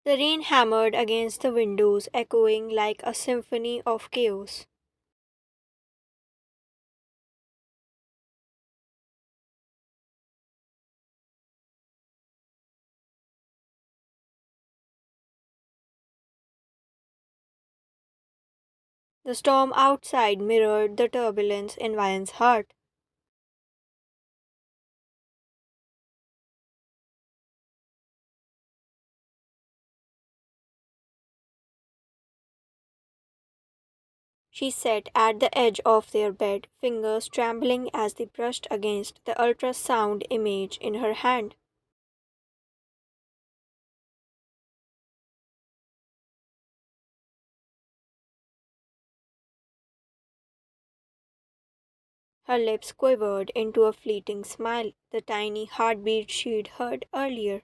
The rain hammered against the windows, echoing like a symphony of chaos. The storm outside mirrored the turbulence in Vian's heart. She sat at the edge of their bed, fingers trembling as they brushed against the ultrasound image in her hand. Her lips quivered into a fleeting smile, the tiny heartbeat she'd heard earlier.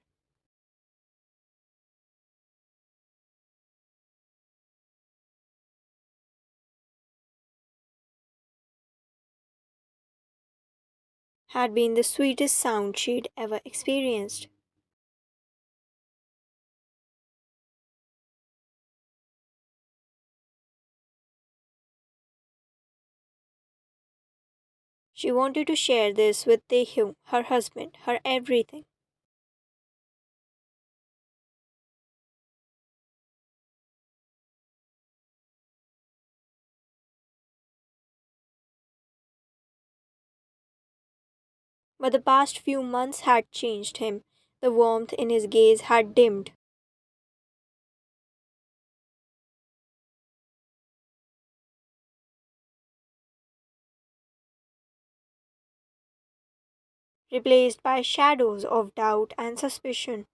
Had been the sweetest sound she'd ever experienced. She wanted to share this with Taehyung, her husband, her everything. But the past few months had changed him. The warmth in his gaze had dimmed, replaced by shadows of doubt and suspicion.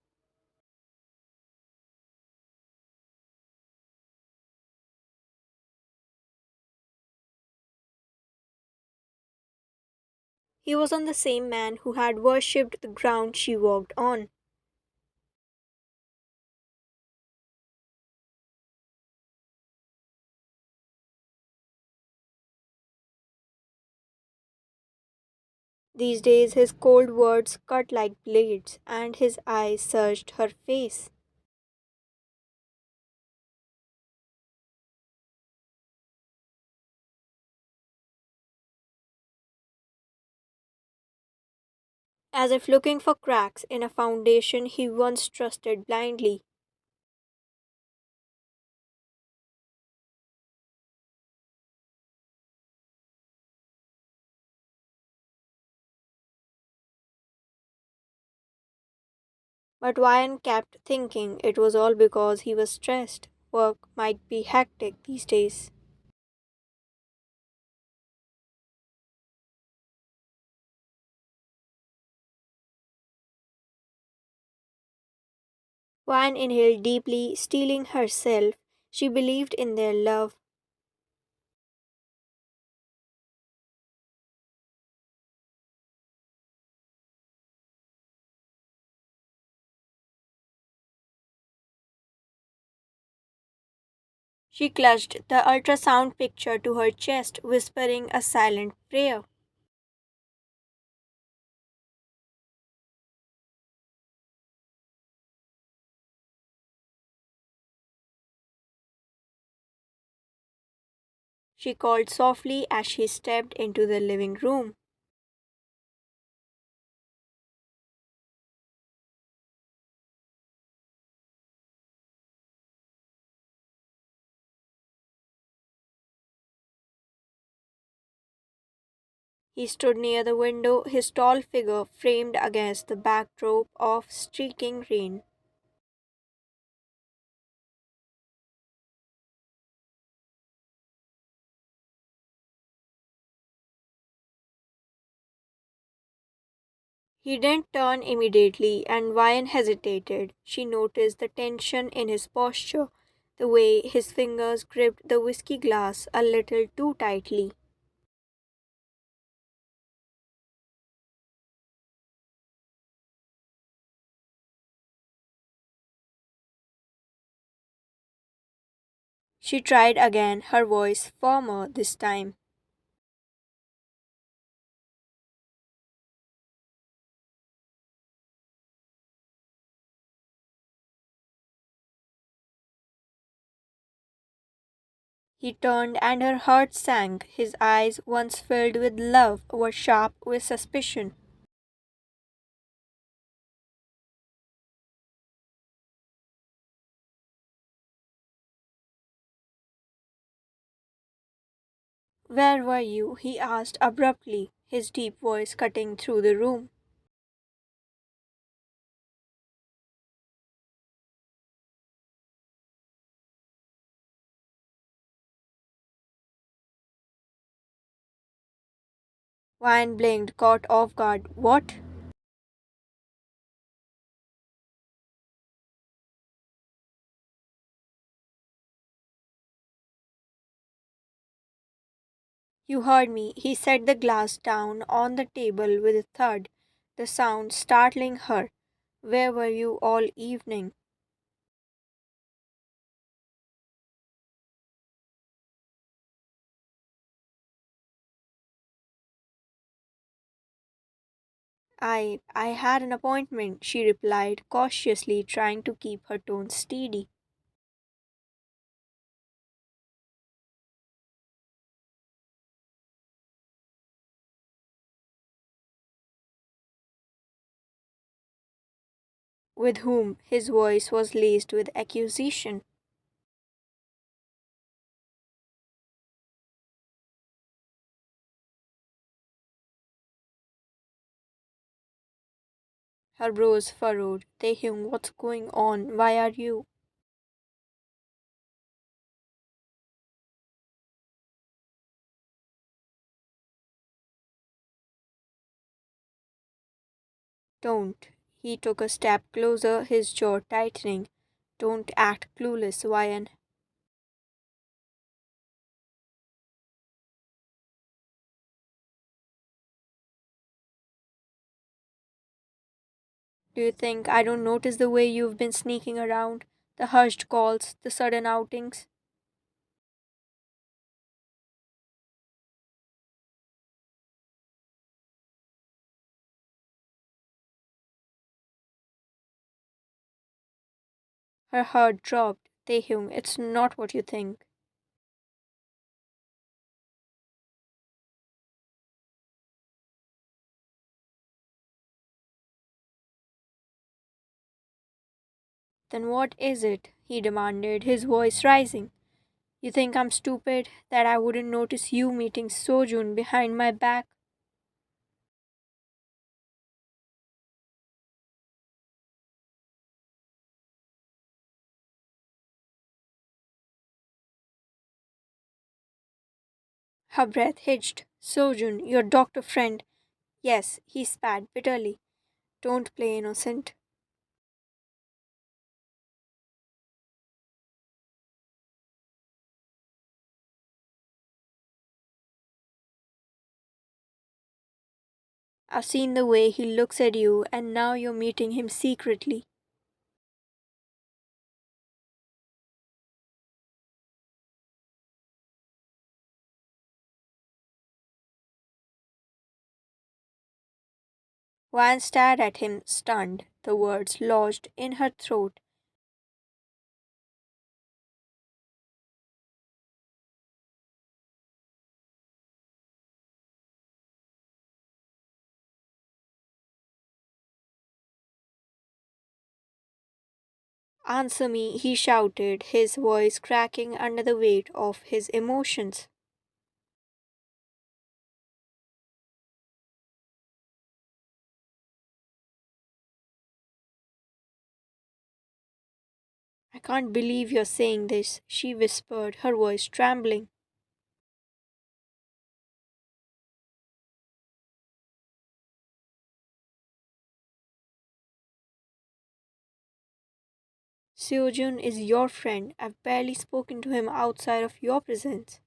He was on the same man who had worshipped the ground she walked on. These days his cold words cut like blades, and his eyes searched her face. As if looking for cracks in a foundation he once trusted blindly. But Ryan kept thinking it was all because he was stressed. Work might be hectic these days. Ryan inhaled deeply, steeling herself. She believed in their love. She clutched the ultrasound picture to her chest, whispering a silent prayer. She called softly as she stepped into the living room. He stood near the window, his tall figure framed against the backdrop of streaking rain. He didn't turn immediately, and Vian hesitated. She noticed the tension in his posture, the way his fingers gripped the whiskey glass a little too tightly. She tried again, her voice firmer this time. He turned and her heart sank. His eyes, once filled with love, were sharp with suspicion. Where were you? He asked abruptly, his deep voice cutting through the room. Vian blinked, caught off guard. What? You heard me. He set the glass down on the table with a thud, the sound startling her. Where were you all evening? I had an appointment, she replied, cautiously trying to keep her tone steady. With whom? His voice was laced with accusation. Her brows furrowed. Taehyung, what's going on? Why are you? Don't. He took a step closer, his jaw tightening. Don't act clueless, Vian. Do you think I don't notice the way you've been sneaking around? The hushed calls, the sudden outings? Her heart dropped. Taehyung, it's not what you think. Then what is it? He demanded, his voice rising. You think I'm stupid? That I wouldn't notice you meeting Sojun behind my back? Her breath hitched. Sojun, your doctor friend. Yes, he spat bitterly. Don't play innocent. I've seen the way he looks at you, and now you're meeting him secretly. Van stared at him, stunned. The words lodged in her throat. Answer me, he shouted, his voice cracking under the weight of his emotions. I can't believe you're saying this, she whispered, her voice trembling. Seojun is your friend. I've barely spoken to him outside of your presence.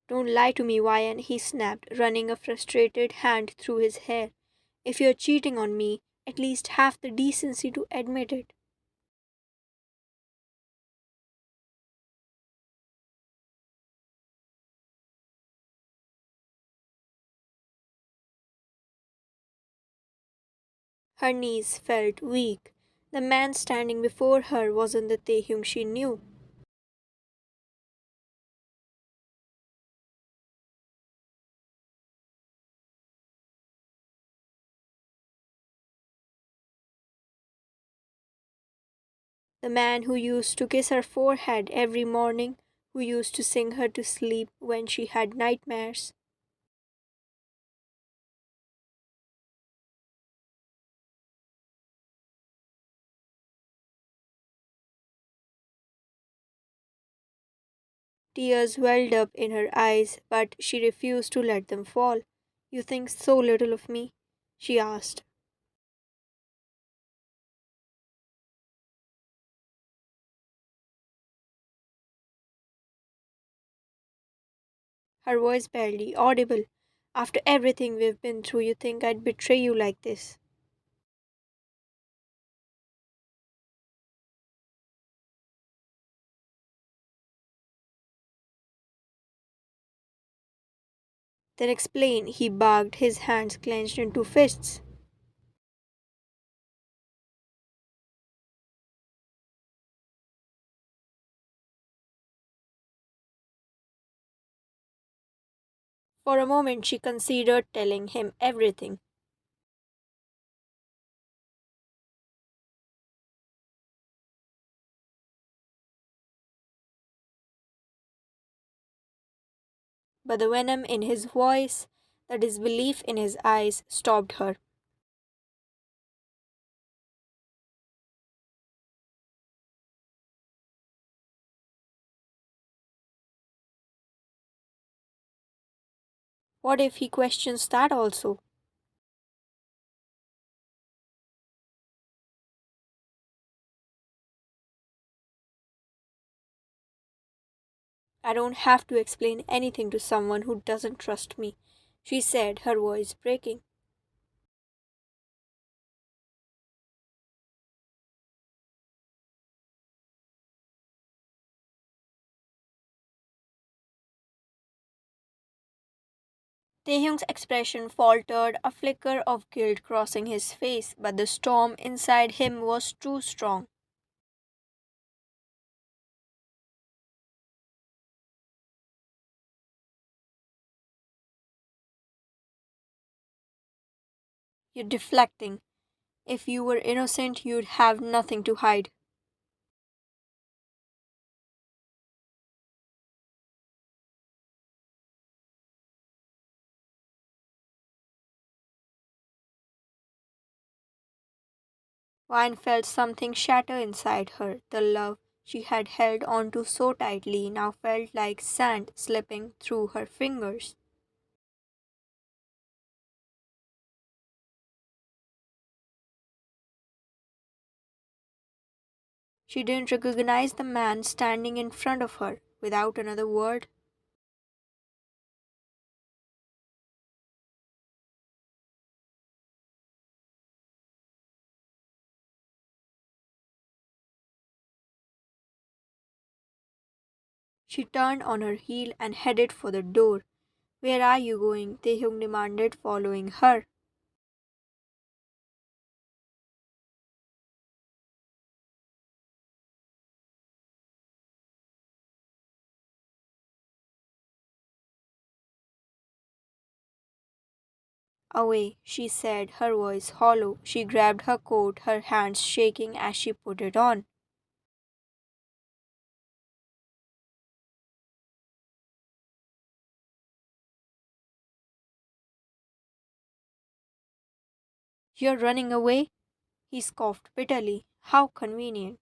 Don't lie to me, Vian, he snapped, running a frustrated hand through his hair. If you're cheating on me, at least have the decency to admit it. Her knees felt weak. The man standing before her wasn't the Taehyung she knew. The man who used to kiss her forehead every morning, who used to sing her to sleep when she had nightmares. Tears welled up in her eyes, but she refused to let them fall. You think so little of me? She asked. Her voice barely audible. After everything we've been through, you think I'd betray you like this? Then explain, he barked, his hands clenched into fists. For a moment, she considered telling him everything. But the venom in his voice, the disbelief in his eyes, stopped her. What if he questions that also? I don't have to explain anything to someone who doesn't trust me, she said, her voice breaking. Taehyung's expression faltered, a flicker of guilt crossing his face, but the storm inside him was too strong. You're deflecting. If you were innocent, you'd have nothing to hide. Vine felt something shatter inside her. The love she had held onto so tightly now felt like sand slipping through her fingers. She didn't recognize the man standing in front of her. Without another word, she turned on her heel and headed for the door. Where are you going? Taehyung demanded, following her. Away, she said, her voice hollow. She grabbed her coat, her hands shaking as she put it on. You're running away? He scoffed bitterly. How convenient.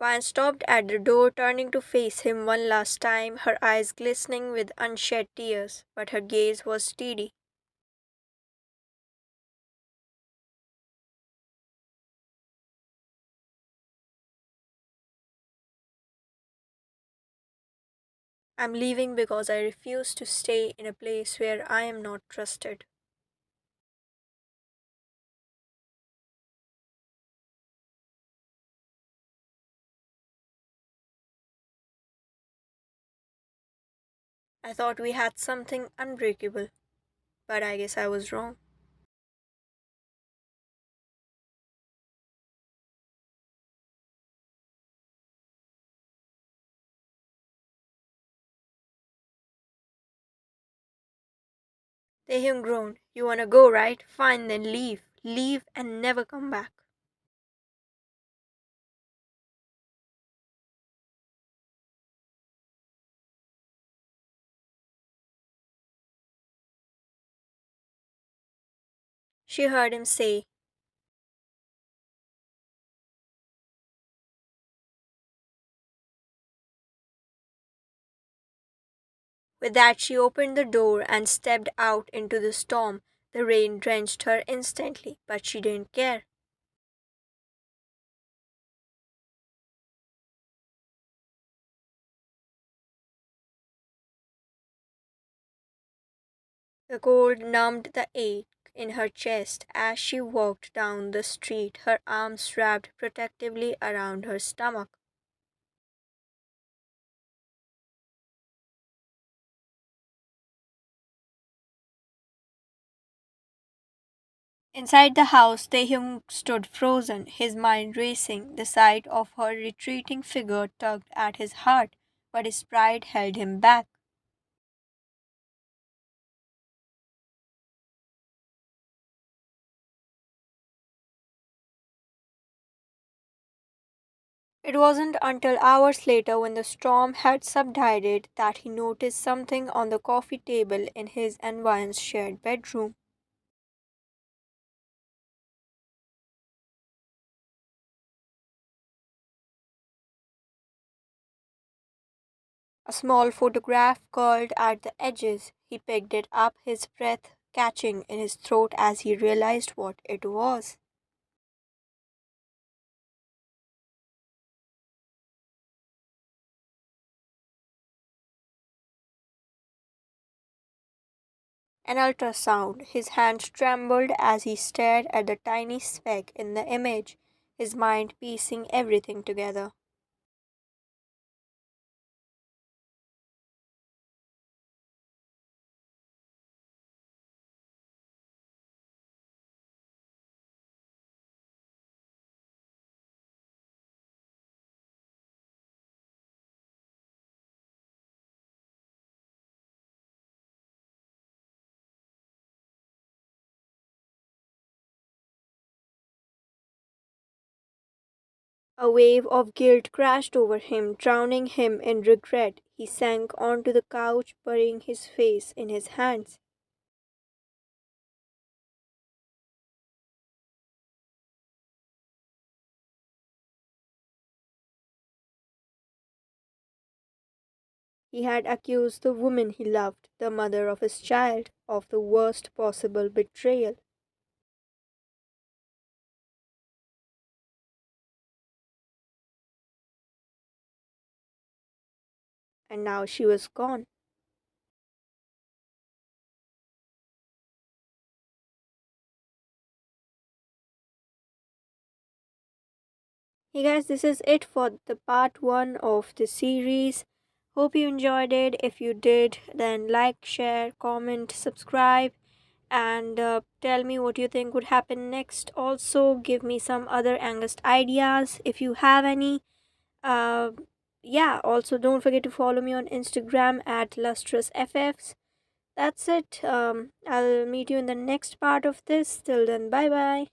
Van stopped at the door, turning to face him one last time, her eyes glistening with unshed tears, but her gaze was steady. I'm leaving because I refuse to stay in a place where I am not trusted. I thought we had something unbreakable, but I guess I was wrong. Taehyung groaned. You wanna go, right? Fine, then leave. Leave and never come back. She heard him say. With that, she opened the door and stepped out into the storm. The rain drenched her instantly, but she didn't care. The cold numbed the ache in her chest as she walked down the street, her arms wrapped protectively around her stomach. Inside the house, Taehyung stood frozen, his mind racing. The sight of her retreating figure tugged at his heart, but his pride held him back. It wasn't until hours later, when the storm had subsided, that he noticed something on the coffee table in his and Vian's shared bedroom. A small photograph curled at the edges. He picked it up, his breath catching in his throat as he realized what it was. An ultrasound. His hands trembled as he stared at the tiny speck in the image, his mind piecing everything together. A wave of guilt crashed over him, drowning him in regret. He sank onto the couch, burying his face in his hands. He had accused the woman he loved, the mother of his child, of the worst possible betrayal. And now she was gone. Hey guys, this is it for the part 1 of the series. Hope you enjoyed it. If you did, then like, share, comment, subscribe, and tell me what you think would happen next. Also, give me some other Angust ideas if you have any. Uh, yeah, also don't forget to follow me on Instagram at lustrousffs. That's it. I'll meet you in the next part of this. Till then, bye bye.